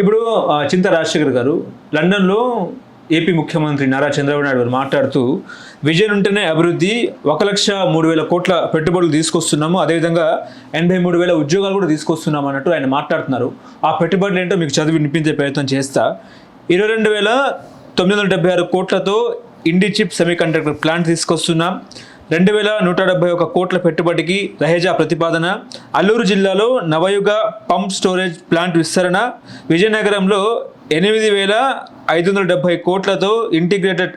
ఇప్పుడు చింత రాజశేఖర్ గారు లండన్లో ఏపీ ముఖ్యమంత్రి నారా చంద్రబాబు నాయుడు గారు మాట్లాడుతూ విజన్ ఉంటేనే అభివృద్ధి 1,03,000 కోట్ల పెట్టుబడులు తీసుకొస్తున్నాము, అదేవిధంగా 83,000 ఉద్యోగాలు కూడా తీసుకొస్తున్నాము అన్నట్టు ఆయన మాట్లాడుతున్నారు. ఆ పెట్టుబడులు ఏంటో మీకు చదివి వినిపించే ప్రయత్నం చేస్తా. 22,976 కోట్లతో ఇండి చిప్ సెమీకండక్టర్ ప్లాంట్ తీసుకొస్తున్నాం. 2,171 కోట్ల పెట్టుబడికి రహేజా ప్రతిపాదన. అల్లూరు జిల్లాలో నవయుగ పంప్ స్టోరేజ్ ప్లాంట్ విస్తరణ. విజయనగరంలో 8,570 కోట్లతో ఇంటిగ్రేటెడ్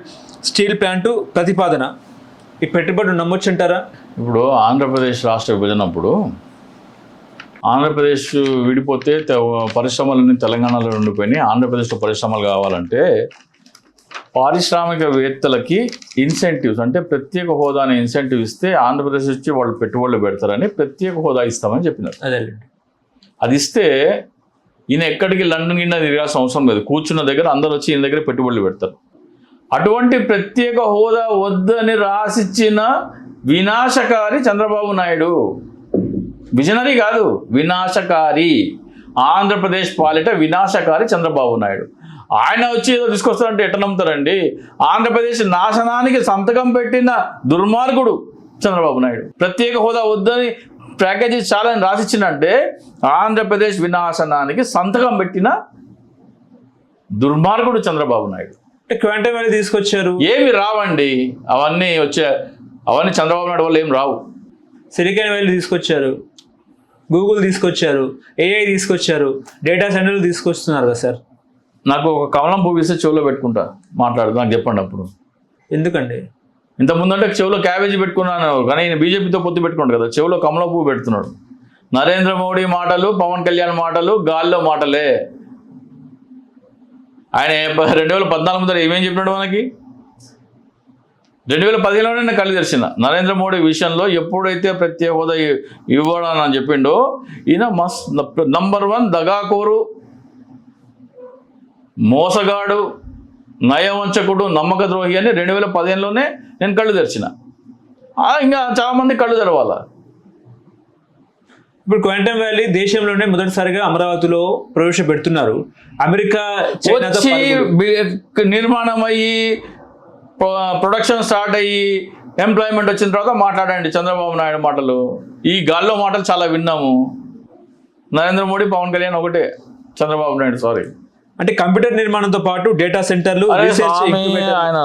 స్టీల్ ప్లాంటు ప్రతిపాదన. ఈ పెట్టుబడులు నమ్మొచ్చంటారా? ఇప్పుడు ఆంధ్రప్రదేశ్ రాష్ట్ర విభజనప్పుడు ఆంధ్రప్రదేశ్ విడిపోతే పరిశ్రమలన్నీ తెలంగాణలో ఉండిపోయినాయి. ఆంధ్రప్రదేశ్లో పరిశ్రమలు కావాలంటే పారిశ్రామికవేత్తలకి ఇన్సెంటివ్స్ అంటే ప్రత్యేక హోదా అనే ఇన్సెంటివ్ ఇస్తే ఆంధ్రప్రదేశ్ వచ్చి వాళ్ళు పెట్టుబడులు పెడతారని ప్రత్యేక హోదా ఇస్తామని చెప్పినారు. అది ఇస్తే ఈయన ఎక్కడికి లండన్ కింద తిరగాల్సిన అవసరం లేదు. కూర్చున్న దగ్గర అందరూ వచ్చి ఈయన దగ్గర పెట్టుబడులు పెడతారు. అటువంటి ప్రత్యేక హోదా వద్దని రాసిచ్చిన వినాశకారి చంద్రబాబు నాయుడు. విజనరీ కాదు, వినాశకారి. ఆంధ్రప్రదేశ్ పాలిట వినాశకారి చంద్రబాబు నాయుడు. ఆయన వచ్చి ఏదో తీసుకొస్తారంటే ఎట్లా నమ్ముతారండి? ఆంధ్రప్రదేశ్ నాశనానికి సంతకం పెట్టిన దుర్మార్గుడు చంద్రబాబు నాయుడు. ప్రత్యేక హోదా వద్దని ప్యాకేజీ చాలా రాసిచ్చిందంటే ఆంధ్రప్రదేశ్ వినాశనానికి సంతకం పెట్టిన దుర్మార్గుడు చంద్రబాబు నాయుడు. క్వాంటమ్ వ్యాలీ తీసుకొచ్చారు, ఏమి రావండి అవన్నీ అవన్నీ చంద్రబాబు నాయుడు వల్ల ఏం రావు. సిలికాన్ వ్యాలీ తీసుకొచ్చారు, గూగుల్ తీసుకొచ్చారు, ఏఐ తీసుకొచ్చారు, డేటా సెంటర్లు తీసుకొస్తున్నారు కదా సార్. నాకు ఒక కమలం పువ్వు ఇస్తే చెవులో పెట్టుకుంటా మాట్లాడు, నాకు చెప్పండి అప్పుడు. ఎందుకండి? ఇంతకుముందు అంటే చెవులో క్యాబేజీ పెట్టుకున్నాను, కానీ ఈయన బీజేపీతో పొత్తు పెట్టుకోండి కదా, చెవులో కమలం పువ్వు పెడుతున్నాడు. నరేంద్ర మోడీ మాటలు, పవన్ కళ్యాణ్ మాటలు గాల్లో మాటలే. ఆయన 2014 ముందర ఏమేం చెప్పినాడు మనకి? 2015లోనే కళ్ళు తెరిచిన నరేంద్ర మోడీ విషయంలో ఎప్పుడైతే ప్రత్యేక హోదా ఇవ్వడం అని చెప్పిండో ఈయన నంబర్ 1 దగాకోరు, మోసగాడు, నయవంచకుడు, నమ్మక ద్రోహి అని 2015లోనే నేను కళ్ళు తెరిచిన. ఇంకా చాలామంది కళ్ళు తెరవాలా. ఇప్పుడు క్వాంటమ్ వ్యాలీ దేశంలోనే మొదటిసారిగా అమరావతిలో ప్రవేశపెడుతున్నారు. అమెరికా వచ్చి నిర్మాణం అయ్యి ప్రొడక్షన్ స్టార్ట్ అయ్యి ఎంప్లాయ్మెంట్ వచ్చిన తర్వాత మాట్లాడండి చంద్రబాబు నాయుడు మాటలు. ఈ గాల్లో మాటలు చాలా విన్నాము. నరేంద్ర మోడీ, పవన్ కళ్యాణ్ ఒకటే, చంద్రబాబు నాయుడు సారీ. అంటే కంప్యూటర్ నిర్మాణంతో పాటు డేటా సెంటర్లు, ఆయన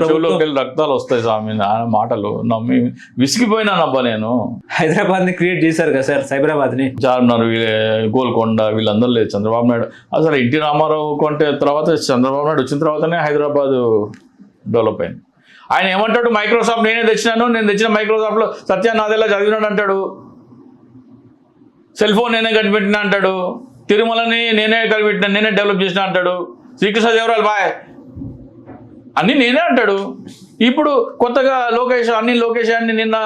చెవులోకి రక్తాలు వస్తాయి స్వామి. ఆయన మాటలు నమ్మి విసిగిపోయినానబ్బా నేను. హైదరాబాద్ ని క్రియేట్ చేశారు కదా సార్, సైబరాబాద్ ని. చార్మినార్, గోల్కొండ వీళ్ళందరూ లేదు చంద్రబాబు నాయుడు. అసలు ఎన్టీ రామారావు కొంటే తర్వాత చంద్రబాబు నాయుడు వచ్చిన తర్వాతనే హైదరాబాద్ డెవలప్ అయింది. ఆయన ఏమంటాడు? మైక్రోసాఫ్ట్ నేనే తెచ్చినాను, నేను తెచ్చిన మైక్రోసాఫ్ట్లో సత్య నాదెల్లా చదివినాడు అంటాడు. సెల్ ఫోన్ నేనే కనిపెట్టినా అంటాడు. తిరుమలని నేనే కలిపెట్టినా, నేనే డెవలప్ చేసినా అంటాడు. శ్రీకృష్ణదేవరాయలు బాయ్ అన్నీ నేనే అంటాడు. ఇప్పుడు కొత్తగా లోకేష్ అన్ని నిన్న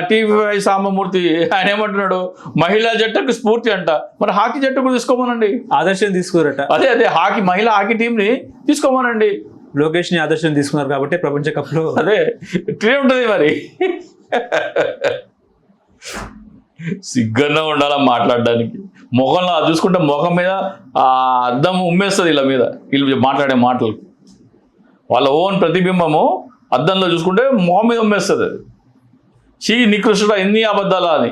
టీవీ సాంబమూర్తి ఆయన ఏమంటున్నాడు? మహిళా జట్టుకు స్ఫూర్తి అంట. మరి హాకీ జట్టు కూడా తీసుకోమనండి, ఆదర్శం తీసుకోరట. అదే మహిళా హాకీ టీంని తీసుకోమనండి. లోకేష్ ని ఆదర్శం తీసుకున్నారు కాబట్టి ప్రపంచ కప్ లో అదే ఇట్లే ఉంటుంది. మరి సిగ్గన్నా ఉండాలా మాట్లాడడానికి. మొహంలో చూసుకుంటే మొహం మీద అద్దం ఉమ్మేస్తుంది ఇలా మీద, వీళ్ళు మాట్లాడే మాటలు. వాళ్ళ ఓన్ ప్రతిబింబము అద్దంలో చూసుకుంటే మొహం మీద ఉమ్మేస్తుంది. నికృష్టుడా ఎన్ని అబద్ధాలా అని.